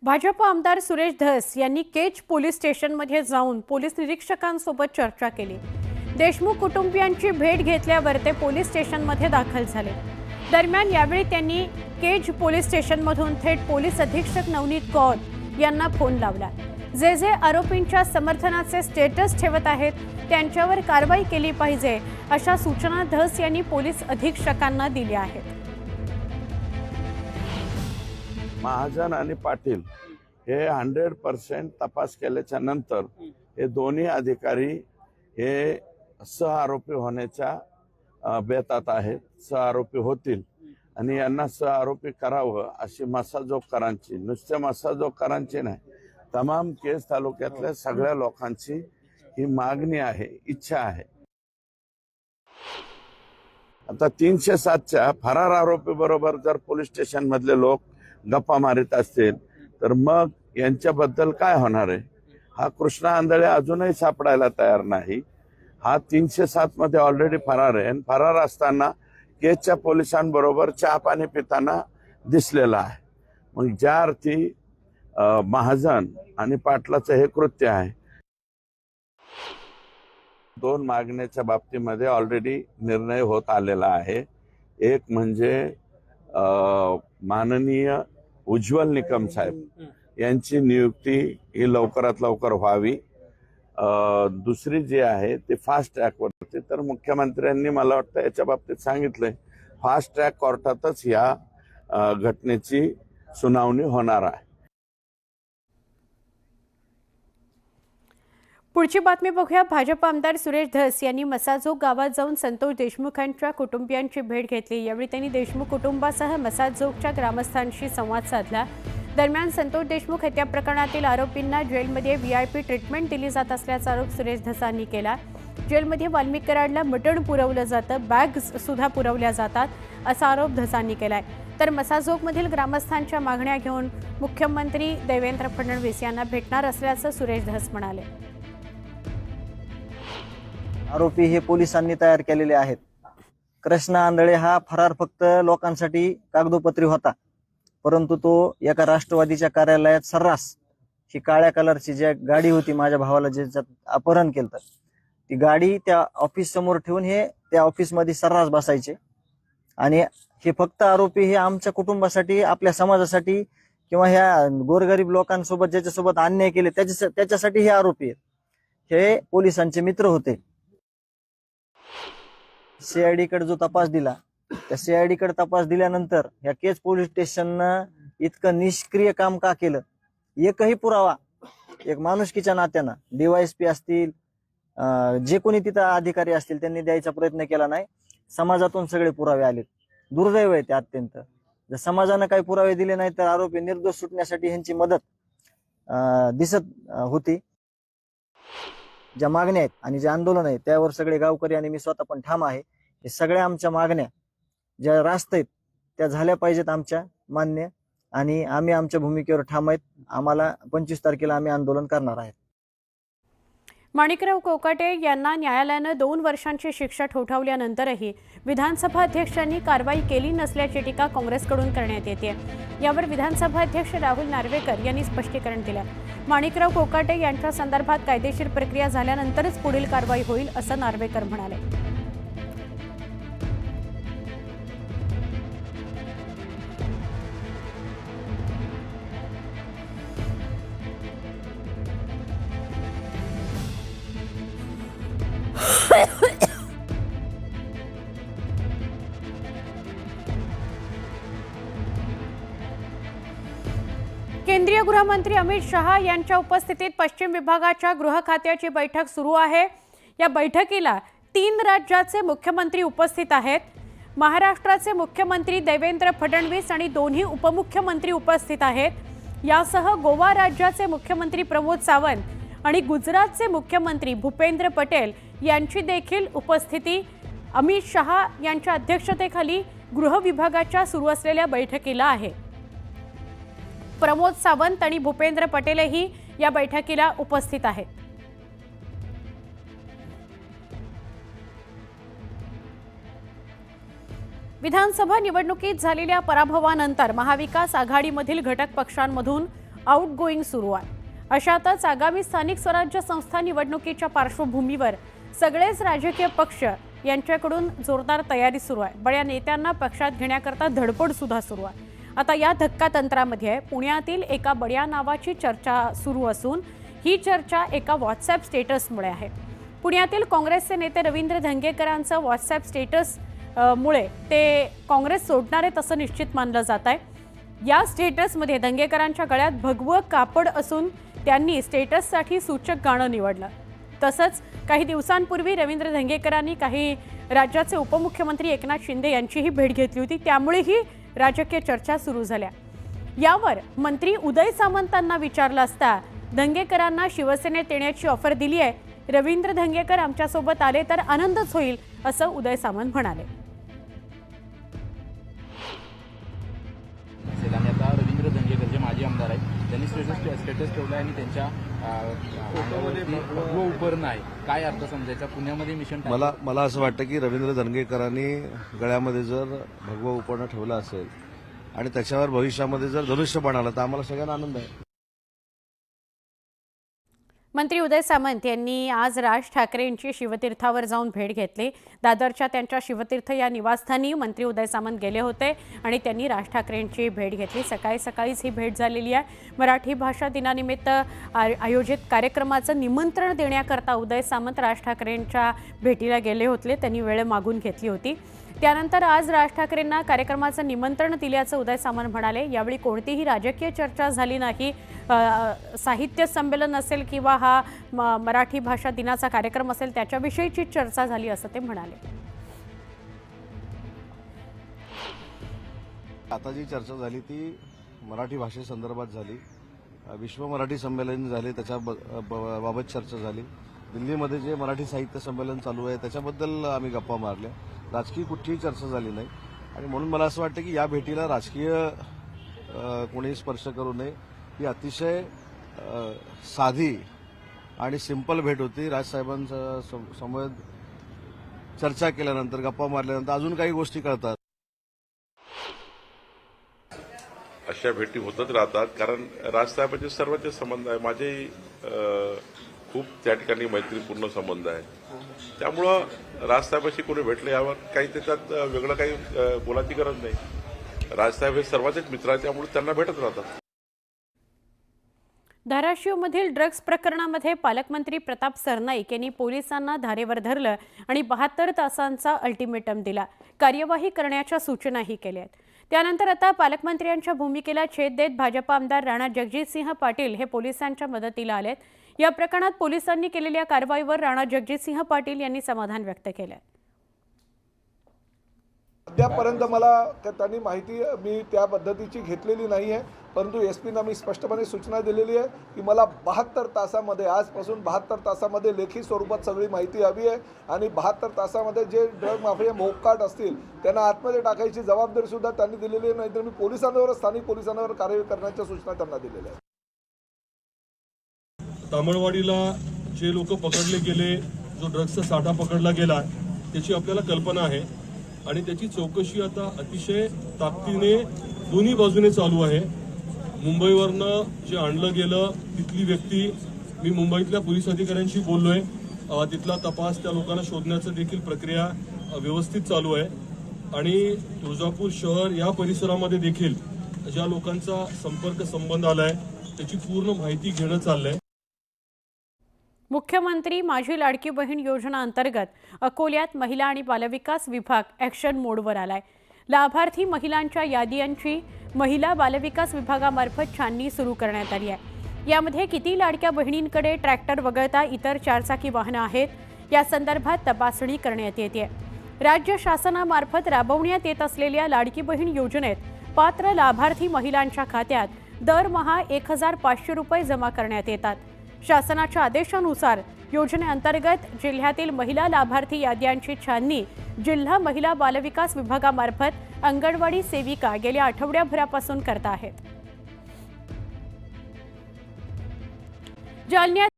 भाजप आमदार सुरेश धस यांनी केज पोलीस स्टेशनमध्ये जाऊन पोलीस निरीक्षकांसोबत चर्चा केली। देशमुख कुटुंबियांची भेट घेतल्यावर ते पोलीस स्टेशनमध्ये दाखल झाले। दरम्यान यावेळी त्यांनी केज पोलीस स्टेशनमधून थेट पोलीस अधीक्षक नवनीत कौर यांना फोन लावला। जे आरोपींच्या समर्थनाचे स्टेटस ठेवत आहेत त्यांच्यावर कारवाई केली पाहिजे अशा सूचना धस यांनी पोलीस अधीक्षकांना दिल्या आहेत। महाजन आणि पाटील हे 100% तपास केल्याच्या नंतर हे दोन्ही अधिकारी हे सहआरोपी होण्याच्या बेतात आहेत, सहआरोपी होतील आणि यांना सहआरोपी करावं अशी मसाजोगकरांची, नुसत्या मसाजोगकरांची नाही, तमाम केज तालुक्यातल्या सगळ्या लोकांची ही मागणी आहे, इच्छा आहे। आता 307च्या फरार आरोपी बरोबर जर पोलीस स्टेशन मधले लोक गप्पा मारित असतील तर मग यांच्याबद्दल काय होणार आहे? हा कृष्णा आंधळे अजूनही सापडायला तयार नाही। हा 307 मध्ये ऑलरेडी फरार आहे आणि फरार असताना केजच्या पोलिसांबरोबर चहा पाणी पिताना दिसलेला आहे। मग ज्या अर्थी महाजन आणि पाटलाचं हे कृत्य आहे। दोन मागण्याच्या बाबतीमध्ये ऑलरेडी निर्णय होत आलेला आहे। एक म्हणजे माननीय उज्ज्वल निकम साहेब यांची नियुक्ती ही लवकरात लवकर व्हावी। दुसरी जी आहे ते फास्ट ट्रॅक वरती, तर मुख्यमंत्र्यांनी मला वाटतं याच्या बाबतीत सांगितलंय फास्ट ट्रॅक कोर्टातच या घटनेची सुनावणी होणार आहे। पुढची बातमी बघूया। भाजप आमदार सुरेश धस यांनी मसाजोग गावात जाऊन संतोष देशमुखांच्या कुटुंबियांची भेट घेतली। यावेळी त्यांनी देशमुख कुटुंबासह मसाजोगच्या ग्रामस्थांशी संवाद साधला। दरम्यान संतोष देशमुख हत्या प्रकरणातील आरोपींना जेलमध्ये VIP ट्रीटमेंट दिली जात असल्याचा आरोप सुरेश धसांनी केला। जेलमध्ये वाल्मिक कराडला मटण पुरवलं जातं, बॅग्स सुद्धा पुरवल्या जातात असा आरोप धसांनी केलाय। तर मसाजोगमधील ग्रामस्थांच्या मागण्या घेऊन मुख्यमंत्री देवेंद्र फडणवीस यांना भेटणार असल्याचं सुरेश धस म्हणाले। आरोपी हे पोलिसांनी तयार केलेले आहेत। कृष्णा आंधळे हा फरार फक्त लोकांसाठी कागदोपत्री होता, परंतु तो एका राष्ट्रवादीच्या कार्यालयात सर्रास ही काळ्या कलरची जी गाडी होती, माझ्या भावाला ज्याच्यात अपहरण केलं ती गाडी त्या ऑफिस समोर ठेवून हे त्या ऑफिस मध्ये सर्रास बसायचे आणि हे फक्त आरोपी हे आमच्या कुटुंबासाठी, आपल्या समाजासाठी किंवा ह्या गोरगरीब लोकांसोबत ज्याच्यासोबत अन्याय केले त्याच्यासाठी हे आरोपी आहेत। हे पोलिसांचे मित्र होते। CID कडे जो तपास दिला, त्या CID कडे तपास दिल्यानंतर ह्या केज पोलीस स्टेशननं इतकं निष्क्रिय काम का केलं? एकही पुरावा एक माणुसकीच्या नात्यानं DYSP असतील, जे कोणी तिथं अधिकारी असतील त्यांनी द्यायचा प्रयत्न केला नाही। समाजातून सगळे पुरावे आले। दुर्दैव आहे ते अत्यंत। जर समाजानं काही पुरावे दिले नाही तर आरोपी निर्दोष सुटण्यासाठी ह्यांची मदत दिसत होती। ज्या मागण्या आहेत आणि जे आंदोलन आहे त्यावर सगळे गावकरी आणि मी स्वतः पण ठाम आहे। हे सगळ्या आमच्या मागण्या ज्या रास्त आहेत त्या झाल्या पाहिजेत आमच्या मान्य, आणि आम्ही आमच्या भूमिकेवर ठाम आहेत। आम्हाला 25 तारखेला आम्ही आंदोलन करणार आहेत। माणिकराव कोकाटे यांना न्यायालयानं 2 वर्षांची शिक्षा ठोठावल्यानंतरही विधानसभा अध्यक्षांनी कारवाई केली नसल्याची टीका काँग्रेसकडून करण्यात येते। यावर विधानसभा अध्यक्ष राहुल नार्वेकर यांनी स्पष्टीकरण दिलं। माणिकराव कोकाटे यांच्या संदर्भात कायदेशीर प्रक्रिया झाल्यानंतरच पुढील कारवाई होईल असं नार्वेकर म्हणाले। केंद्रीय गृहमंत्री अमित शहा यांच्या उपस्थितीत पश्चिम विभागाच्या गृह खात्याची बैठक सुरू आहे। या बैठकीला 3 राज्याचे मुख्यमंत्री उपस्थित आहेत। महाराष्ट्राचे मुख्यमंत्री देवेंद्र फडणवीस आणि दोन्ही उपमुख्यमंत्री उपस्थित आहेत। यासह गोवा राज्याचे मुख्यमंत्री प्रमोद सावंत आणि गुजरातचे मुख्यमंत्री भूपेंद्र पटेल यांची देखील उपस्थिती अमित शहा यांच्या अध्यक्षतेखाली गृह विभागाच्या सुरू असलेल्या बैठकीला आहे। प्रमोद सावंत आणि भूपेंद्र पटेलही या बैठकीला उपस्थित आहेत। विधानसभा निवडणुकीत झालेल्या पराभवानंतर महाविकास आघाडीमधील घटक पक्षांमधून आउटगोईंग सुरू आहे. अशातच आगामी स्थानिक स्वराज्य संस्था निवडणुकीच्या पार्श्वभूमीवर सगळेच राजकीय पक्ष यांच्याकडून जोरदार तयारी सुरू आहे. बड्या नेत्यांना पक्षात घेण्याकरता धडपड सुद्धा सुरू आहे. आता या धक्कातंत्रामध्ये पुण्यातील एका बड्या नावाची चर्चा सुरू असून ही चर्चा एका व्हॉट्सॲप स्टेटसमुळे आहे. पुण्यातील काँग्रेसचे नेते रवींद्र धंगेकरांचं व्हॉट्सॲप स्टेटस मुळे ते काँग्रेस सोडणार आहेत असं निश्चित मानलं जात आहे. या स्टेटसमध्ये धंगेकरांच्या गळ्यात भगवं कापड असून त्यांनी स्टेटससाठी सूचक गाणं निवडलं. तसंच काही दिवसांपूर्वी रवींद्र धंगेकरांनी काही राज्याचे उपमुख्यमंत्री एकनाथ शिंदे यांचीही भेट घेतली होती. त्यामुळेही राजकीय चर्चा सुरू झाल्या. यावर मंत्री उदय सामंतांना विचारलं असता धंगेकरांना शिवसेनेत येण्याची ऑफर दिली आहे. रवींद्र धंगेकर आमच्यासोबत आले तर आनंदच होईल असं उदय सामंत म्हणाले. आणि आता रवींद्र धंगेकर जे माजी आमदार आहेत त्यांनी स्टेटस ठेवला आणि त्यांच्या भगवं उपरण आहे. काय अर्थ समजायचा? पुण्यामध्ये मिशन मला असं वाटतं की रवींद्र धंगेकरांनी गळ्यामध्ये जर भगवं उपरणं ठेवलं असेल आणि त्याच्यावर भविष्यामध्ये जर धनुष्यबाण आलं तर आम्हाला सगळ्यांना आनंद आहे. मंत्री उदय सामंत यांनी आज राज ठाकरेंची शिवतीर्थावर जाऊन भेट घेतली. दादरच्या त्यांच्या शिवतीर्थ या निवासस्थानी मंत्री उदय सामंत गेले होते आणि त्यांनी राज ठाकरेंची भेट घेतली. सकाळीच ही भेट झालेली आहे. मराठी भाषा दिनानिमित्त आयोजित कार्यक्रमाचं निमंत्रण देण्याकरता उदय सामंत राज ठाकरेंच्या भेटीला गेले होते. त्यांनी वेळ मागून घेतली होती. त्यानंतर आज राज ठाकरेंना कार्यक्रमाचं निमंत्रण दिल्याचं उदय सामंत म्हणाले. यावेळी कोणतीही राजकीय चर्चा झाली नाही. साहित्य संमेलन असेल किंवा हा मराठी भाषा दिनाचा कार्यक्रम असेल त्याच्याविषयीची चर्चा झाली असं ते म्हणाले. आता जी चर्चा झाली ती मराठी भाषेसंदर्भात झाली. विश्व मराठी संमेलन झाले त्याच्या बाबत चर्चा झाली. दिल्लीमध्ये जे मराठी साहित्य संमेलन चालू आहे त्याच्याबद्दल आम्ही गप्पा मारल्या. राजकीय कुठलीही चर्चा झाली नाही आणि म्हणून मला असं वाटतं की या भेटीला राजकीय कोणी स्पर्श करू नये. ही अतिशय साधी आणि सिंपल भेट होती. राजसाहेबांच्या समोर चर्चा केल्यानंतर गप्पा मारल्यानंतर अजून काही गोष्टी कळतात. अशा भेटी होतच राहतात कारण राजसाहेबांचे सर्वांचे संबंध आहे. माझेही खूप त्या ठिकाणी मैत्रीपूर्ण संबंध आहे. त्यामुळं राजसाहेबांशी कोणी भेटले यावर काही त्याच्यात वेगळं काही बोलायची गरज नाही. राजसाहेब हे सर्वांचेच मित्र आहेत त्यामुळे त्यांना भेटत राहतात. धाराशिवमधील ड्रग्ज प्रकरणामध्ये पालकमंत्री प्रताप सरनाईक यांनी पोलिसांना धारेवर धरलं आणि 72 तासांचा अल्टिमेटम दिला. कार्यवाही करण्याच्या सूचनाही केल्या आहेत. त्यानंतर आता पालकमंत्र्यांच्या भूमिकेला छेद देत भाजप आमदार राणा जगजितसिंह पाटील हे पोलिसांच्या मदतीला आलेत. या प्रकरणात पोलिसांनी केलेल्या कारवाईवर राणा जगजितसिंह पाटील यांनी समाधान व्यक्त केलं. अद्यापर्यंत मला त्यांनी माहिती मी त्या पद्धतीची घेतलेली नाही आहे. परंतु एसपींना मी स्पष्टपणे सूचना दिलेली आहे की मला 72 तासामध्ये आजपासून 72 तासामध्ये लेखी स्वरूपात सगळी माहिती हवी आहे आणि 72 तासामध्ये जे ड्रग माफिया मोकाट असतील त्यांना आतमध्ये टाकायची जबाबदारी सुद्धा त्यांनी दिलेली आहे. नाहीतर मी पोलिसांवर स्थानिक पोलिसांवर कारवाई करण्याच्या सूचना त्यांना दिलेल्या आहेत. तामळवाडीला जे लोक पकडले गेले, जो ड्रग्सचा साठा पकडला गेला त्याची आपल्याला कल्पना आहे आणि त्याची चौकशी आता अतिशय ताकदीने दोन्ही बाजूने चालू आहे. मुंबईवरनं जे आणलं गेलं तिथली व्यक्ती, मी मुंबईतल्या पोलीस अधिकाऱ्यांशी बोललोय. तिथला तपास त्या लोकांना शोधण्याचं देखील प्रक्रिया व्यवस्थित चालू आहे आणि तुळजापूर शहर या परिसरामध्ये देखील ज्या लोकांचा संपर्क संबंध आलाय त्याची पूर्ण माहिती घेणं चाललंय. मुख्यमंत्री माझी लाडकी बहीण योजना अंतर्गत अकोल्यात महिला आणि बालविकास विभाग ॲक्शन मोडवर आलाय. लाभार्थी महिलांच्या याद्यांची महिला बालविकास विभागामार्फत छाननी सुरू करण्यात आली आहे. यामध्ये किती लाडक्या बहिणींकडे ट्रॅक्टर वगळता इतर 4 चाकी वाहनं आहेत या संदर्भात तपासणी करण्यात येते. राज्य शासनामार्फत राबवण्यात येत असलेल्या लाडकी बहीण योजनेत पात्र लाभार्थी महिलांच्या खात्यात दरमहा 1,500 रुपये जमा करण्यात येतात. शासनाच्या आदेशानुसार योजनेअंतर्गत जिल्ह्यातील महिला लाभार्थी याद्यांची छाननी जिल्हा महिला बालविकास विभागामार्फत अंगणवाडी सेविका गेल्या आठवड्याभरापासून करत आहेत. जालन्यात